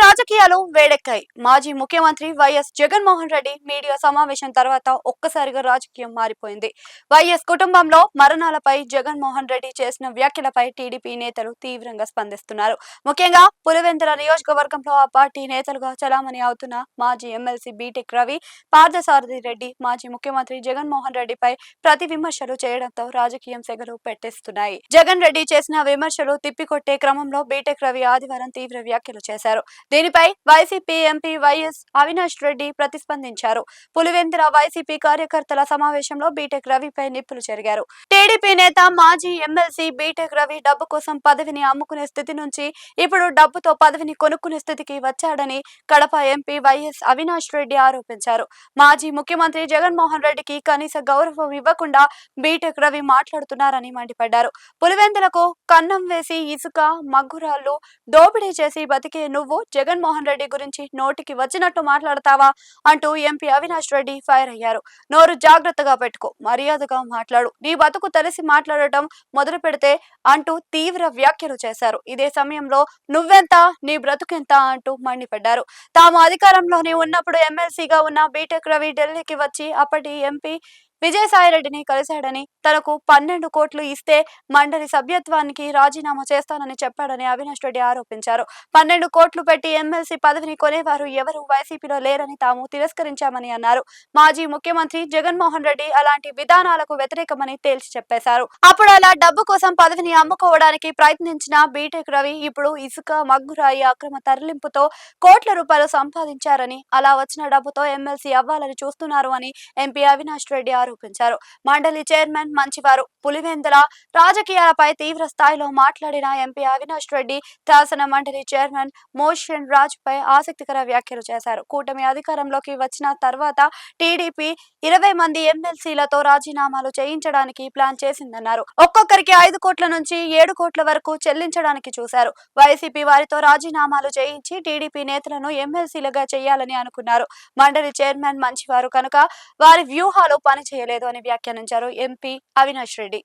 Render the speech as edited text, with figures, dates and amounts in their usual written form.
రాజకీయాలు వేడెక్కాయి. మాజీ ముఖ్యమంత్రి వైఎస్ జగన్మోహన్ రెడ్డి మీడియా సమావేశం తర్వాత ఒక్కసారిగా రాజకీయం మారిపోయింది. వైఎస్ కుటుంబంలో మరణాలపై జగన్మోహన్ రెడ్డి చేసిన వ్యాఖ్యలపై టీడీపీ నేతలు తీవ్రంగా స్పందిస్తున్నారు. ముఖ్యంగా పులివెందుల నియోజకవర్గంలో ఆ పార్టీ నేతలుగా చలామణి అవుతున్న మాజీ ఎమ్మెల్సీ బీటెక్ రవి, పార్థసారథి రెడ్డి మాజీ ముఖ్యమంత్రి జగన్మోహన్ రెడ్డిపై ప్రతి విమర్శలు చేయడంతో రాజకీయం సెగలు పెట్టేస్తున్నాయి. జగన్ రెడ్డి చేసిన విమర్శలు తిప్పికొట్టే క్రమంలో బీటెక్ రవి ఆదివారం తీవ్ర వ్యాఖ్యలు చేశారు. దీనిపై వైసీపీ ఎంపీ వైఎస్ అవినాష్ రెడ్డి ప్రతిస్పందించారు. పులివెందుల వైసీపీ కార్యకర్తల సమావేశంలో బీటెక్ రవిపై నిప్పులు చెరిగారు. టీడీపీ నేత మాజీ ఎమ్మెల్సీ బీటెక్ రవి డబ్బు కోసం పదవిని అమ్ముకునే స్థితి నుంచి ఇప్పుడు డబ్బుతో పదవిని కొనుక్కునే స్థితికి వచ్చాడని కడప ఎంపీ వైఎస్ అవినాష్ రెడ్డి ఆరోపించారు. మాజీ ముఖ్యమంత్రి జగన్మోహన్ రెడ్డికి కనీస గౌరవం ఇవ్వకుండా బీటెక్ రవి మాట్లాడుతున్నారని మండిపడ్డారు. పులివెందులకు కన్నం వేసి ఇసుక మగ్గురాళ్లు దోపిడీ చేసి బతికే నువ్వు జగన్మోహన్ రెడ్డి గురించి నోటికి వచ్చినట్టు మాట్లాడతావా అంటూ ఎంపీ అవినాష్ రెడ్డి ఫైర్ అయ్యారు. నోరు జాగ్రత్తగా పెట్టుకో, మర్యాదగా మాట్లాడు, నీ బతుకు తెలిసి మాట్లాడటం మొదలు పెడితే అంటూ తీవ్ర వ్యాఖ్యలు చేశారు. ఇదే సమయంలో నువ్వెంత, నీ బ్రతుకెంత అంటూ మండిపడ్డారు. తాము అధికారంలోనే ఉన్నప్పుడు ఎమ్మెల్సీగా ఉన్న బీటెక్ రవి ఢిల్లీకి వచ్చి అప్పటి ఎంపీ విజయసాయిరెడ్డిని కలిశాడని, తనకు 12 కోట్లు ఇస్తే మండలి సభ్యత్వానికి రాజీనామా చేస్తానని చెప్పాడని అవినాష్ రెడ్డి ఆరోపించారు. 12 కోట్లు పెట్టి ఎమ్మెల్సీ పదవిని కొనేవారు ఎవరు వైసీపీలో లేరని తాము తిరస్కరించామని అన్నారు. మాజీ ముఖ్యమంత్రి జగన్మోహన్ రెడ్డి అలాంటి విధానాలకు వ్యతిరేకమని తేల్చి చెప్పేశారు. అప్పుడు అలా డబ్బు కోసం పదవిని అమ్ముకోవడానికి ప్రయత్నించిన బీటెక్ రవి ఇప్పుడు ఇసుక మగ్గురాయి అక్రమ తరలింపుతో కోట్ల రూపాయలు సంపాదించారని, అలా వచ్చిన డబ్బుతో ఎమ్మెల్సీ అవ్వాలని చూస్తున్నారు అని ఎంపీ అవినాష్ రెడ్డి ఆరోపించారు. మండలి చైర్మన్ మంచివారు. పులివెందుల రాజకీయాలపై తీవ్ర స్థాయిలో మాట్లాడిన ఎంపీ అవినాష్ రెడ్డి శాసన మండలి చైర్మన్ మోషన్ రాజ్ పై ఆసక్తికర వ్యాఖ్యలు చేశారు. కూటమి అధికారంలోకి వచ్చిన తర్వాత టీడీపీ 20 మంది ఎమ్మెల్సీలతో రాజీనామాలు చేయించడానికి ప్లాన్ చేసిందన్నారు. ఒక్కొక్కరికి 5 కోట్ల నుంచి 7 కోట్ల వరకు చెల్లించడానికి చూశారు. వైసీపీ వారితో రాజీనామాలు చేయించి టీడీపీ నేతలను ఎమ్మెల్సీలుగా చేయాలని అనుకున్నారు. మండలి చైర్మన్ మంచివారు కనుక వారి వ్యూహాలు పని చేయలేదు అని వ్యాఖ్యానించారు ఎంపీ అవినాష్ రెడ్డి.